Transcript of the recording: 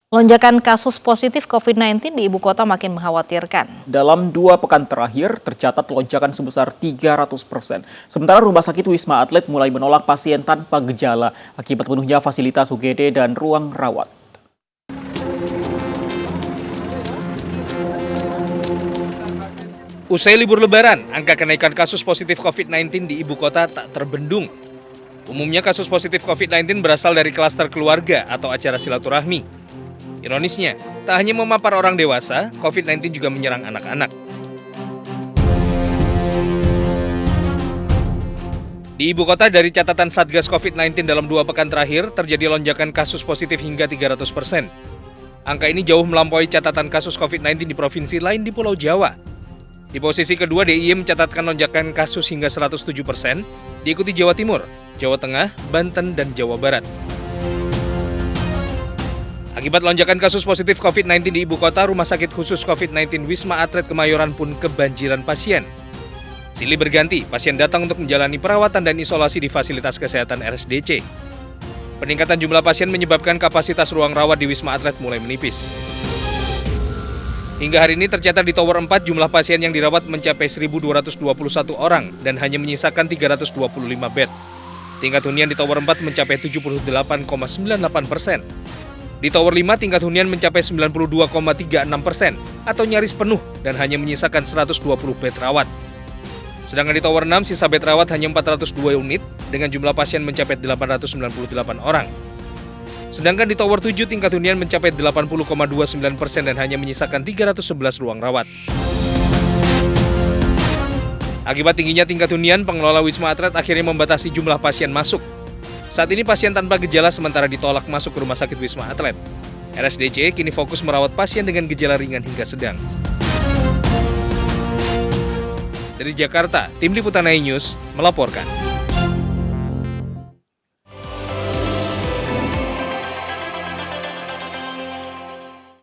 Lonjakan kasus positif COVID-19 di ibu kota makin mengkhawatirkan. Dalam 2 pekan terakhir, tercatat lonjakan sebesar 300%. Sementara Rumah Sakit Wisma Atlet mulai menolak pasien tanpa gejala akibat penuhnya fasilitas UGD dan ruang rawat. Usai libur Lebaran, angka kenaikan kasus positif COVID-19 di ibu kota tak terbendung. Umumnya kasus positif COVID-19 berasal dari klaster keluarga atau acara silaturahmi. Ironisnya, tak hanya memapar orang dewasa, COVID-19 juga menyerang anak-anak. Di ibu kota dari catatan Satgas COVID-19 dalam 2 pekan terakhir, terjadi lonjakan kasus positif hingga 300%. Angka ini jauh melampaui catatan kasus COVID-19 di provinsi lain di Pulau Jawa. Di posisi kedua, DIY mencatatkan lonjakan kasus hingga 107%, diikuti Jawa Timur, Jawa Tengah, Banten, dan Jawa Barat. Akibat lonjakan kasus positif COVID-19 di ibu kota, Rumah Sakit Khusus COVID-19 Wisma Atlet Kemayoran pun kebanjiran pasien. Silih berganti, pasien datang untuk menjalani perawatan dan isolasi di fasilitas kesehatan RSDC. Peningkatan jumlah pasien menyebabkan kapasitas ruang rawat di Wisma Atlet mulai menipis. Hingga hari ini tercatat di Tower 4 jumlah pasien yang dirawat mencapai 1.221 orang dan hanya menyisakan 325 bed. Tingkat hunian di Tower 4 mencapai 78,98%. Di Tower 5 tingkat hunian mencapai 92,36% atau nyaris penuh dan hanya menyisakan 120 bed rawat. Sedangkan di Tower 6 sisa bed rawat hanya 402 unit dengan jumlah pasien mencapai 898 orang. Sedangkan di Tower 7 tingkat hunian mencapai 80,29% dan hanya menyisakan 311 ruang rawat. Akibat tingginya tingkat hunian, pengelola Wisma Atlet akhirnya membatasi jumlah pasien masuk. Saat ini pasien tanpa gejala sementara ditolak masuk ke Rumah Sakit Wisma Atlet. RSDC kini fokus merawat pasien dengan gejala ringan hingga sedang. Dari Jakarta, Tim Liputan iNews melaporkan.